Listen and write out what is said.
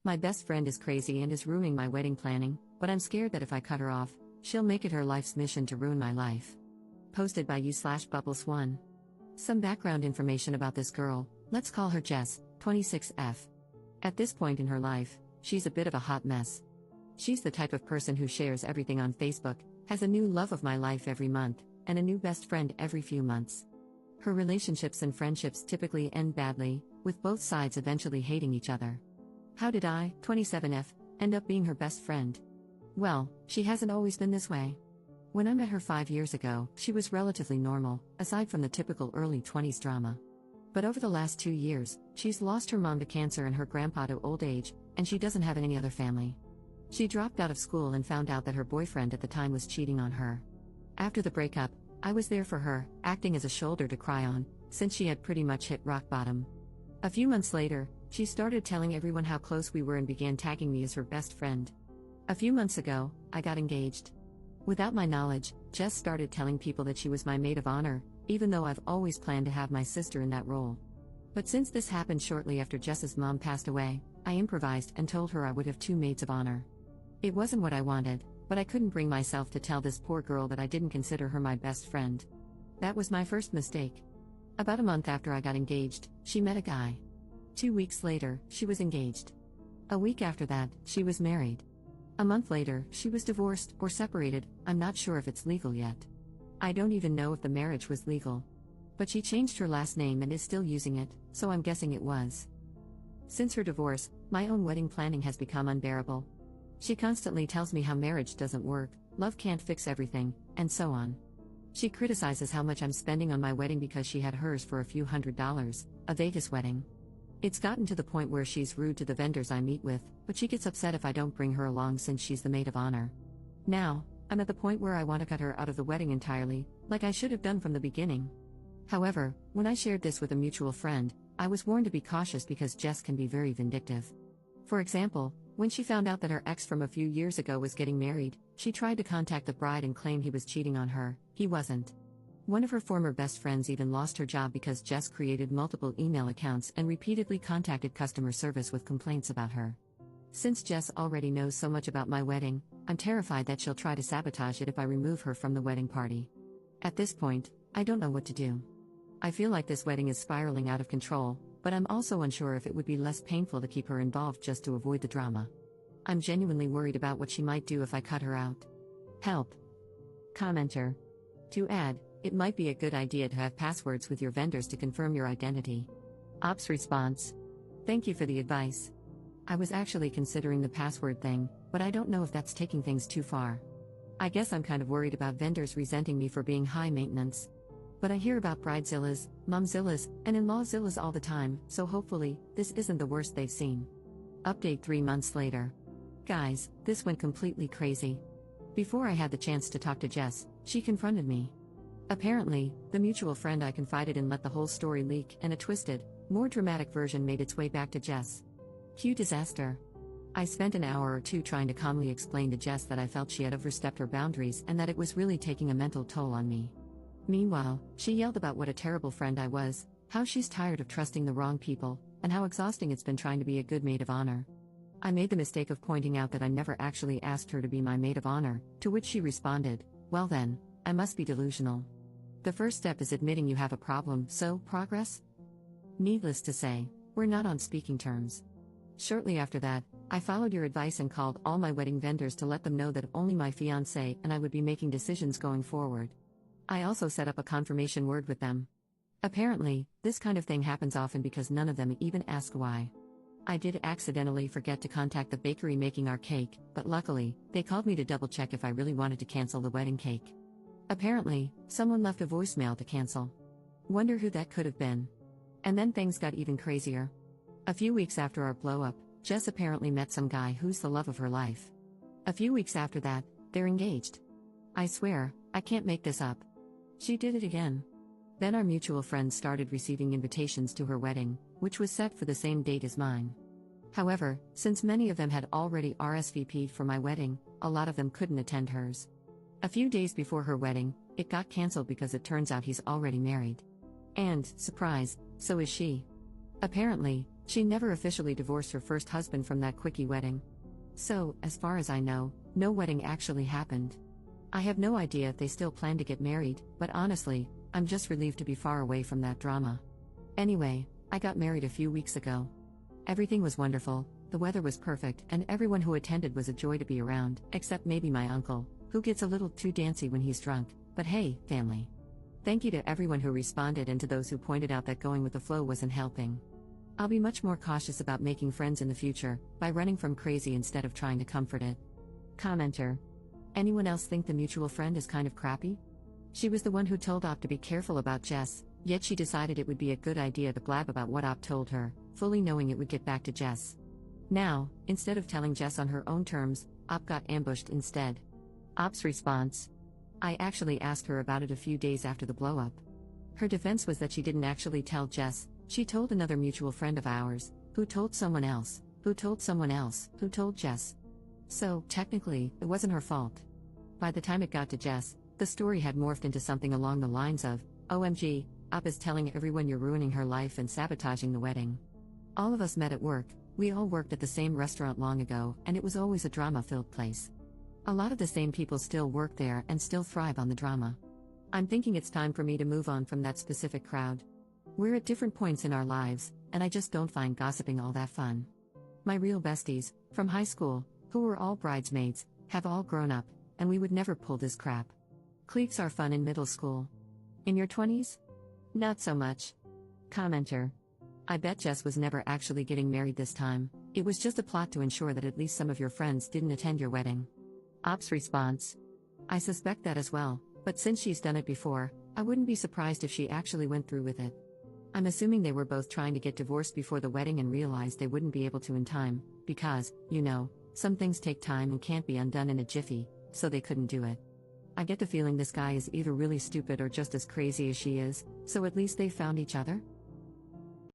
My best friend is crazy and is ruining my wedding planning, but I'm scared that if I cut her off, she'll make it her life's mission to ruin my life. Posted by you/Bubbles1. Some background information about this girl. Let's call her Jess, 26F. At this point in her life, she's a bit of a hot mess. She's the type of person who shares everything on Facebook, has a new love of my life every month, and a new best friend every few months. Her relationships and friendships typically end badly, with both sides eventually hating each other. How did I, 27F, end up being her best friend? Well, she hasn't always been this way. When I met her 5 years ago, she was relatively normal, aside from the typical early 20s drama. But over the last 2 years, she's lost her mom to cancer and her grandpa to old age, and she doesn't have any other family. She dropped out of school and found out that her boyfriend at the time was cheating on her. After the breakup, I was there for her, acting as a shoulder to cry on, since she had pretty much hit rock bottom. A few months later, she started telling everyone how close we were and began tagging me as her best friend. A few months ago, I got engaged. Without my knowledge, Jess started telling people that she was my maid of honor, even though I've always planned to have my sister in that role. But since this happened shortly after Jess's mom passed away, I improvised and told her I would have 2 maids of honor. It wasn't what I wanted, but I couldn't bring myself to tell this poor girl that I didn't consider her my best friend. That was my first mistake. About a month after I got engaged, she met a guy. 2 weeks later, she was engaged. A week after that, she was married. A month later, she was divorced or separated. I'm not sure if it's legal yet. I don't even know if the marriage was legal. But she changed her last name and is still using it, so I'm guessing it was. Since her divorce, my own wedding planning has become unbearable. She constantly tells me how marriage doesn't work, love can't fix everything, and so on. She criticizes how much I'm spending on my wedding because she had hers for a few $100s, a Vegas wedding. It's gotten to the point where she's rude to the vendors I meet with, but she gets upset if I don't bring her along since she's the maid of honor. Now, I'm at the point where I want to cut her out of the wedding entirely, like I should have done from the beginning. However, when I shared this with a mutual friend, I was warned to be cautious because Jess can be very vindictive. For example, when she found out that her ex from a few years ago was getting married, she tried to contact the bride and claim he was cheating on her. He wasn't. One of her former best friends even lost her job because Jess created multiple email accounts and repeatedly contacted customer service with complaints about her. Since Jess already knows so much about my wedding, I'm terrified that she'll try to sabotage it if I remove her from the wedding party. At this point, I don't know what to do. I feel like this wedding is spiraling out of control, but I'm also unsure if it would be less painful to keep her involved just to avoid the drama. I'm genuinely worried about what she might do if I cut her out. Help. Commenter. To add, it might be a good idea to have passwords with your vendors to confirm your identity. Ops response. Thank you for the advice. I was actually considering the password thing, but I don't know if that's taking things too far. I guess I'm kind of worried about vendors resenting me for being high maintenance. But I hear about bridezillas, momzillas, and in-lawzillas all the time, so hopefully, this isn't the worst they've seen. Update 3 months later. Guys, this went completely crazy. Before I had the chance to talk to Jess, she confronted me. Apparently, the mutual friend I confided in let the whole story leak, and a twisted, more dramatic version made its way back to Jess. Cue disaster. I spent an hour or 2 trying to calmly explain to Jess that I felt she had overstepped her boundaries and that it was really taking a mental toll on me. Meanwhile, she yelled about what a terrible friend I was, how she's tired of trusting the wrong people, and how exhausting it's been trying to be a good maid of honor. I made the mistake of pointing out that I never actually asked her to be my maid of honor, to which she responded, "Well then, I must be delusional." The first step is admitting you have a problem, so, progress? Needless to say, we're not on speaking terms. Shortly after that, I followed your advice and called all my wedding vendors to let them know that only my fiancé and I would be making decisions going forward. I also set up a confirmation word with them. Apparently, this kind of thing happens often because none of them even ask why. I did accidentally forget to contact the bakery making our cake, but luckily, they called me to double-check if I really wanted to cancel the wedding cake. Apparently, someone left a voicemail to cancel. Wonder who that could have been. And then things got even crazier. A few weeks after our blow-up, Jess apparently met some guy who's the love of her life. A few weeks after that, they're engaged. I swear, I can't make this up. She did it again. Then our mutual friends started receiving invitations to her wedding, which was set for the same date as mine. However, since many of them had already RSVP'd for my wedding, a lot of them couldn't attend hers. A few days before her wedding, it got cancelled because it turns out he's already married. And, surprise, so is she. Apparently, She never officially divorced her first husband from that quickie wedding. So, as far as I know, no wedding actually happened. I have no idea if they still plan to get married, but honestly, I'm just relieved to be far away from that drama. Anyway, I got married a few weeks ago. Everything was wonderful, the weather was perfect, and everyone who attended was a joy to be around, except maybe my uncle, who gets a little too dancy when he's drunk, but hey, family. Thank you to everyone who responded and to those who pointed out that going with the flow wasn't helping. I'll be much more cautious about making friends in the future, by running from crazy instead of trying to comfort it. Commenter. Anyone else think the mutual friend is kind of crappy? She was the one who told Op to be careful about Jess, yet she decided it would be a good idea to blab about what Op told her, fully knowing it would get back to Jess. Now, instead of telling Jess on her own terms, Op got ambushed instead. Op's response. I actually asked her about it a few days after the blow-up. Her defense was that she didn't actually tell Jess, she told another mutual friend of ours, who told someone else, who told someone else, who told Jess. So, technically, it wasn't her fault. By the time it got to Jess, the story had morphed into something along the lines of, OMG, Op is telling everyone you're ruining her life and sabotaging the wedding. All of us met at work, we all worked at the same restaurant long ago, and it was always a drama-filled place. A lot of the same people still work there and still thrive on the drama. I'm thinking it's time for me to move on from that specific crowd. We're at different points in our lives, and I just don't find gossiping all that fun. My real besties, from high school, who were all bridesmaids, have all grown up, and we would never pull this crap. Cliques are fun in middle school. In your 20s? Not so much. Commenter. I bet Jess was never actually getting married this time, it was just a plot to ensure that at least some of your friends didn't attend your wedding. Op's response. I suspect that as well, but since she's done it before, I wouldn't be surprised if she actually went through with it. I'm assuming they were both trying to get divorced before the wedding and realized they wouldn't be able to in time, because, you know, some things take time and can't be undone in a jiffy, so they couldn't do it. I get the feeling this guy is either really stupid or just as crazy as she is, so at least they found each other?